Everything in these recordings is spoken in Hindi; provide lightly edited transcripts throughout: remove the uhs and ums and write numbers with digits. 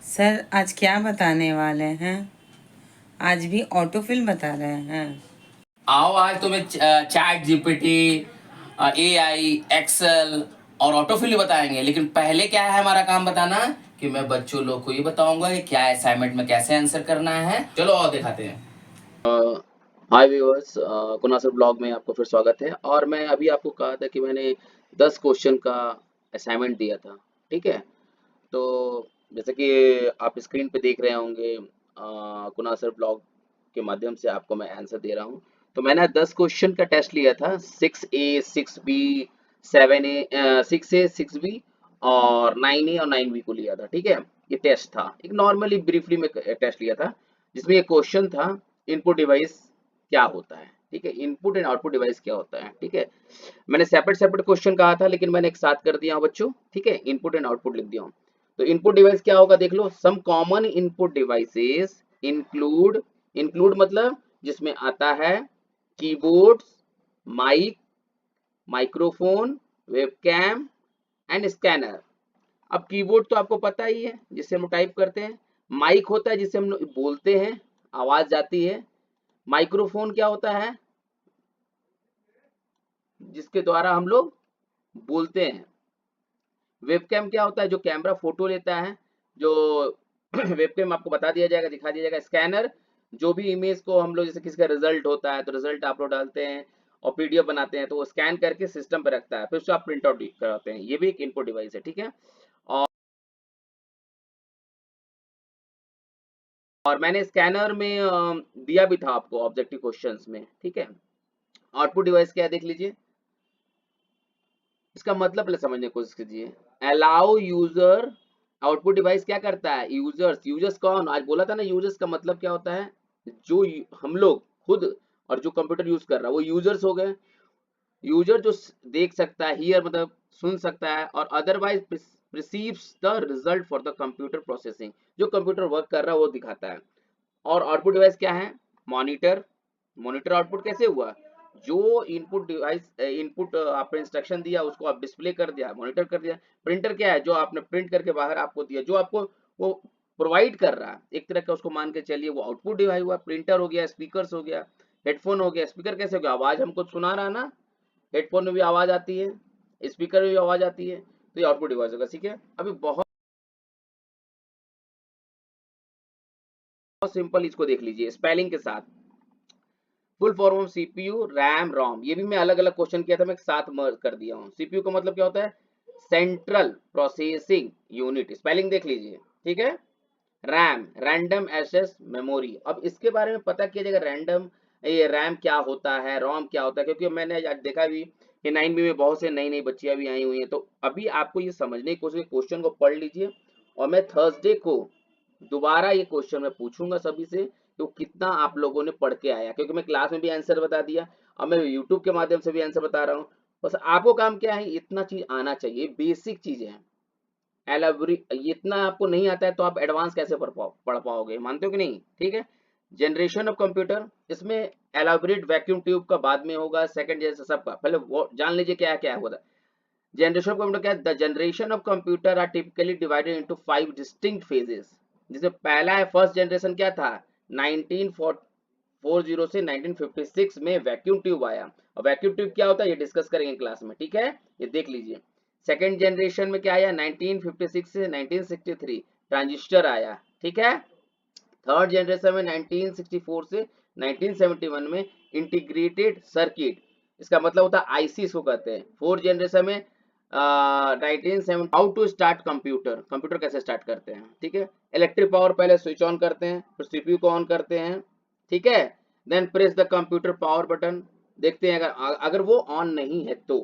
सर आज क्या बताने वाले हैं? आज भी ऑटो फिल्म बता रहे हैं। आओ आज तुम्हें चैट जीपीटी, एआई, एक्सेल और ऑटोफिल बताएंगे। लेकिन पहले क्या है हमारा काम बताना, कि मैं बच्चों लोग को ये बताऊंगा कि क्या असाइनमेंट में कैसे आंसर करना है। चलो और दिखाते हैं। हाय व्यूअर्स, कुनासर ब्लॉग में आपको फिर स्वागत है। और मैं अभी आपको कहा था कि मैंने 10 क्वेश्चन का असाइनमेंट दिया था। ठीक है, तो जैसे कि आप स्क्रीन पे देख रहे होंगे, कुनासर ब्लॉग के माध्यम से आपको मैं आंसर दे रहा हूँ। तो मैंने 10 क्वेश्चन का टेस्ट लिया था, 6A 6B 7A 6A 6B और 9A और 9B को लिया था। ठीक है, ये टेस्ट था, एक नॉर्मली ब्रीफली में टेस्ट लिया था, जिसमें ये क्वेश्चन था इनपुट डिवाइस क्या होता है। ठीक है, इनपुट एंड आउटपुट डिवाइस क्या होता है। ठीक है, मैंने सेपरेट सेपरेट क्वेश्चन कहा था, लेकिन मैंने एक साथ कर दिया हूं बच्चों। ठीक है, इनपुट एंड आउटपुट लिख दिया हूं। तो इनपुट डिवाइस क्या होगा देख लो। Some common input devices include, include मतलब जिसमें आता है keyboard, mic, microphone, webcam and scanner. अब कीबोर्ड तो आपको पता ही है, जिससे हम टाइप करते हैं। माइक होता है जिससे हम बोलते हैं, आवाज जाती है। माइक्रोफोन क्या होता है, जिसके द्वारा हम लोग बोलते हैं। वेबकैम क्या होता है, जो कैमरा फोटो लेता है, जो वेबकैम आपको बता दिया जाएगा, दिखा दिया जाएगा। स्कैनर, जो भी इमेज को हम लोग, जैसे किसी का रिजल्ट होता है तो रिजल्ट आप लोग डालते हैं और पीडीएफ बनाते हैं, तो वो स्कैन करके सिस्टम पे रखता है, फिर उसको आप प्रिंट आउट कराते हैं। ये भी एक इनपुट डिवाइस है। ठीक है, और मैंने स्कैनर में दिया भी था आपको ऑब्जेक्टिव क्वेश्चंस में। ठीक है, आउटपुट डिवाइस क्या है देख लीजिए। इसका मतलब पहले समझने की कोशिश कीजिए। अलाउ यूजर, आउटपुट डिवाइस क्या करता है, यूजर्स। यूजर्स कौन, आज बोला था ना, यूजर्स का मतलब क्या होता है, जो हम लोग खुद और जो कंप्यूटर यूज कर रहा है वो यूजर्स हो गए। यूजर जो देख सकता है, हियर मतलब सुन सकता है, और otherwise receives the result for the computer processing, जो कंप्यूटर वर्क कर रहा है वो दिखाता है। और आउटपुट डिवाइस क्या है, मॉनिटर। मॉनिटर आउटपुट कैसे हुआ, जो इनपुट डिवाइस, इनपुट आपने इंस्ट्रक्शन दिया उसको आप डिस्प्ले कर दिया, मॉनिटर कर दिया। प्रिंटर क्या है, जो आपने प्रिंट करके बाहर आपको दिया, जो आपको वो प्रोवाइड कर रहा है, एक तरह का उसको मान के चलिए वो आउटपुट डिवाइस हुआ। प्रिंटर हो गया, स्पीकर हो गया, हेडफोन हो गया। स्पीकर कैसे हो गया, आवाज हमको सुना रहा ना, हेडफोन में भी आवाज आती है, स्पीकर में भी आवाज आती है, तो ये आउटपुट डिवाइस होगा। ठीक है, अभी बहुत सिंपल, इसको देख लीजिए स्पेलिंग के साथ। Full form of CPU, RAM, ROM. ये भी मैं अलग अलग क्वेश्चन किया था, मैं एक साथ मर्ज कर दिया हूँ। सीपीयू का मतलब क्या होता है, सेंट्रल प्रोसेसिंग यूनिट, स्पेलिंग देख लीजिए। ठीक है, रैम, रैंडम एक्सेस मेमोरी। अब इसके बारे में पता किया जाएगा, रैंडम, ये रैम क्या होता है, रोम क्या होता है, क्योंकि मैंने आज देखा भी कि 9B में बहुत से नई नई बच्चियां भी आई हुई हैं। तो अभी आपको ये समझने की कोशिश, क्वेश्चन को पढ़ लीजिए, और मैं थर्सडे को दोबारा ये क्वेश्चन मैं पूछूंगा सभी से, तो कितना आप लोगों ने पढ़ के आया, क्योंकि मैं क्लास में भी आंसर बता दिया और मैं यूट्यूब के माध्यम से भी आंसर बता रहा हूँ। बस आपको काम क्या है, इतना चीज आना चाहिए, बेसिक चीज है। एलाबोरेट इतना आपको नहीं आता है तो आप एडवांस कैसे पढ़ पाओगे, मानते हो कि नहीं। ठीक है, जनरेशन ऑफ कंप्यूटर, इसमें एलाबोरेट वैक्यूम ट्यूब का बाद में होगा, सेकंड जैसे सबका, पहले वो जान लीजिए क्या क्या होता है। जनरेशन ऑफ कंप्यूटर क्या है, the generation of computer are typically divided into 5 distinct phases. जिसमें पहला है, फर्स्ट जनरेशन क्या था, 1940 से 1956 में वैक्यूम ट्यूब आया। और वैक्यूम ट्यूब क्या होता है ये डिस्कस करेंगे क्लास में। ठीक है, ये देख लीजिए। सेकेंड जनरेशन में क्या आया, 1956 से 1963 ट्रांजिस्टर आया। ठीक है, थर्ड जनरेशन में 1964 से 1971 में इंटीग्रेटेड सर्किट, इसका मतलब होता है आईसी इसको कहते हैं। फोर्थ जनरेशन में 1970 how to start computer, computer कैसे स्टार्ट करते हैं। ठीक है, इलेक्ट्रिक पावर पहले स्विच ऑन करते हैं, फिर सीपीयू को ऑन करते हैं। ठीक है, then press the computer power button, देखते हैं अगर अगर वो ऑन नहीं है तो।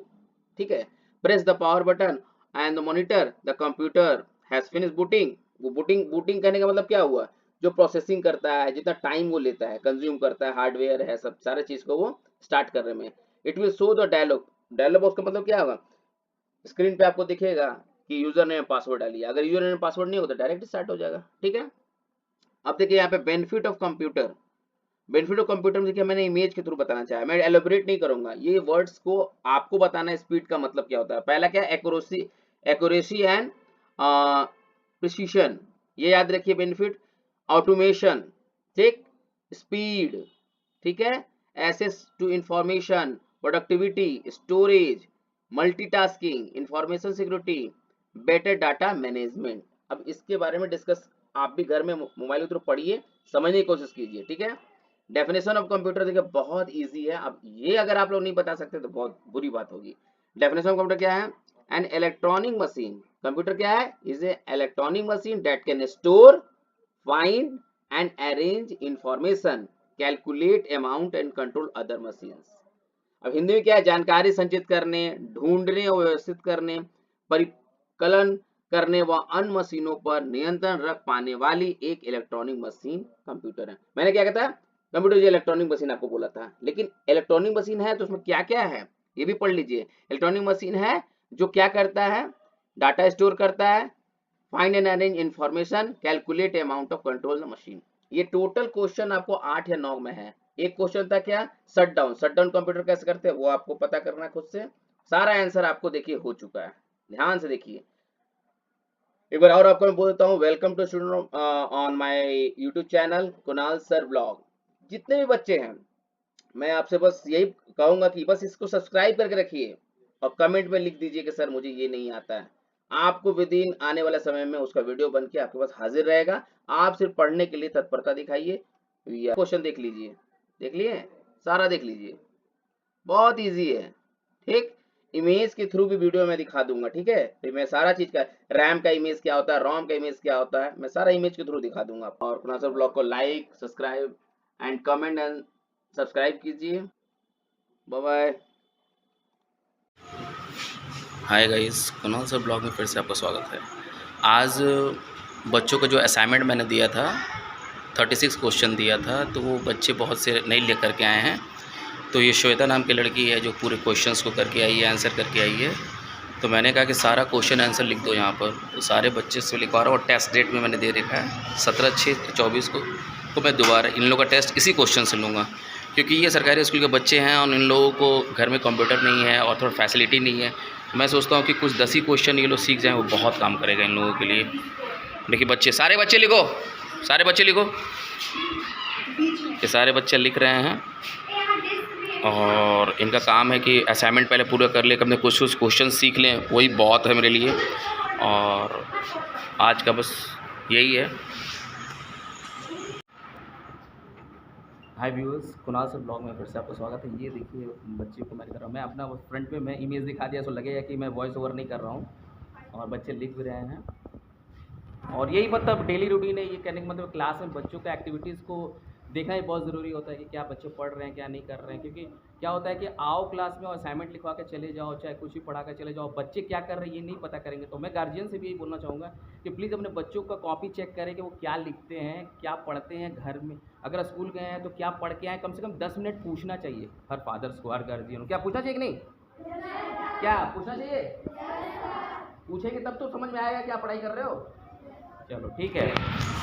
ठीक है, press the power button and the monitor the computer has finish booting. वो बूटिंग, बूटिंग करने का मतलब क्या हुआ, जो प्रोसेसिंग करता है, जितना टाइम वो लेता है, कंज्यूम करता है, हार्डवेयर है, सब सारे चीज को वो स्टार्ट करने में। It will show the dialogue, dialogue box का मतलब क्या होगा, स्क्रीन पे आपको दिखेगा कि यूजर ने पासवर्ड डालिए, अगर यूजर ने पासवर्ड नहीं होता डायरेक्ट स्टार्ट हो जाएगा। ठीक है, अब देखिए यहाँ पे benefit of computer. Benefit of computer में देखिए मैंने इमेज के थ्रू बताना चाहा, मैं एलोबरेट नहीं करूंगा, ये वर्ड्स को आपको बताना, स्पीड का मतलब क्या होता है। पहला क्या, एक्यूरेसी, एक्यूरेसी एंड प्रिसीशन। ये याद रखिए बेनिफिट। ऑटोमेशन, ठीक, स्पीड, ठीक है, access to information, productivity, storage, multitasking, information security, better data management. अब इसके बारे में डिस्कस आप भी घर में मोबाइल के थ्रू पढ़िए, समझने की कोशिश कीजिए, ठीक है। डेफिनेशन ऑफ कंप्यूटर देखिए बहुत इजी है। अब ये अगर आप लोग नहीं बता सकते तो बहुत बुरी बात होगी। डेफिनेशन ऑफ कंप्यूटर क्या है? एन इलेक्ट्रॉनिक मशीन, कंप्यूटर क्या है? Is a electronic machine that can store, find and arrange information, calculate amount and control other machines. अब हिंदी में क्या है? जानकारी संचित करने, ढूंढने और व्यवस्थित करने, परिकलन करने व अन्य मशीनों पर नियंत्रण रख पाने वाली एक इलेक्ट्रॉनिक मशीन कंप्यूटर है। मैंने क्या कहता? कंप्यूटर जो इलेक्ट्रॉनिक मशीन आपको बोला था, लेकिन इलेक्ट्रॉनिक मशीन है तो उसमें क्या क्या है ये भी पढ़ लीजिए। इलेक्ट्रॉनिक मशीन है जो क्या करता है? डाटा स्टोर करता है, find and arrange information, calculate amount of control the machine. ये टोटल क्वेश्चन आपको 8 या 9 में है। एक क्वेश्चन था क्या? Shut down. Shut down computer कैसे करते हैं वो आपको पता करना है खुद से। सारा आंसर आपको देखिए हो चुका है, ध्यान से देखिए। एक बार और आपको मैं बोल देता हूँ, welcome to student on my YouTube channel Kunal sir blog. जितने भी बच्चे हैं मैं आपसे बस यही कहूंगा कि बस इसको सब्सक्राइब करके रखिए और कमेंट में लिख दीजिए कि सर मुझे ये नहीं आता है। आपको विद इन आने वाले समय में उसका वीडियो बन के आपके पास हाजिर रहेगा। आप सिर्फ पढ़ने के लिए तत्परता दिखाइए। क्वेश्चन देख लीजिए, देख लिए सारा देख लीजिए, बहुत इजी है, ठीक। इमेज के थ्रू भी वीडियो में दिखा दूंगा, ठीक है। तो मैं सारा चीज का, रैम का इमेज क्या होता है, रोम का इमेज क्या होता है, मैं सारा इमेज के थ्रू दिखा दूंगा। और कुणाल सर ब्लॉग को like, subscribe and comment and subscribe कीजिए। Bye bye. Hi guys, Kunal sir blog में फिर से आपका स्वागत है। आज बच्चों को जो असाइनमेंट मैंने दिया था, 36 क्वेश्चन दिया था, तो वो बच्चे बहुत से नहीं ले करके आए हैं। तो ये श्वेता नाम की लड़की है जो पूरे क्वेश्चंस को करके आई है, आंसर करके आई है। तो मैंने कहा कि सारा क्वेश्चन आंसर लिख दो यहाँ पर। तो सारे बच्चे से लिखवा रहा हूँ और टेस्ट डेट में मैंने दे रखा है 17/6/24 को मैं दोबारा इन लोगों का टेस्ट इसी क्वेश्चन से लूँगा, क्योंकि ये सरकारी स्कूल के बच्चे हैं और इन लोगों को घर में कंप्यूटर नहीं है और थोड़ा फैसिलिटी नहीं है। मैं सोचता हूँ कि कुछ 10 ही क्वेश्चन ये लोग सीख जाएँ, वो बहुत काम करेगा इन लोगों के लिए। देखिए बच्चे, सारे बच्चे लिखो, सारे बच्चे लिखो। ये सारे बच्चे लिख रहे हैं और इनका काम है कि असाइनमेंट पहले पूरा कर ले, अपने कुछ क्वेश्चन सीख लें, वही बहुत है मेरे लिए। और आज का बस यही है। हाय व्यूअर्स, कुणाल सर ब्लॉग में फिर से आपका स्वागत है। ये देखिए बच्चे को मैं कर रहा हूँ, मैं अपना फ्रंट में मैं इमेज दिखा दिया, तो लगेगा कि मैं वॉइस ओवर नहीं कर रहा हूँ और बच्चे लिख भी रहे हैं। और यही मतलब डेली रूटीन है। ये कहने का मतलब क्लास में बच्चों का एक्टिविटीज़ को देखना ही बहुत ज़रूरी होता है कि क्या बच्चे पढ़ रहे हैं क्या नहीं कर रहे हैं। क्योंकि क्या होता है कि आओ क्लास में और असाइनमेंट लिखवा के चले जाओ, चाहे कुछ भी पढ़ा कर चले जाओ, बच्चे क्या कर रहे हैं ये नहीं पता करेंगे। तो मैं गार्जियन से भी यही बोलना चाहूँगा कि प्लीज़ अपने बच्चों का कॉपी चेक करें कि वो क्या लिखते हैं, क्या पढ़ते हैं घर में। अगर स्कूल गए हैं तो क्या पढ़ के आए, कम से कम 10 मिनट पूछना चाहिए हर फादर्स को, हर गार्जियन को। क्या पूछना चाहिए कि नहीं? क्या पूछना चाहिए? पूछेंगे तब तो समझ में आएगा क्या पढ़ाई कर रहे हो। चलो ठीक है।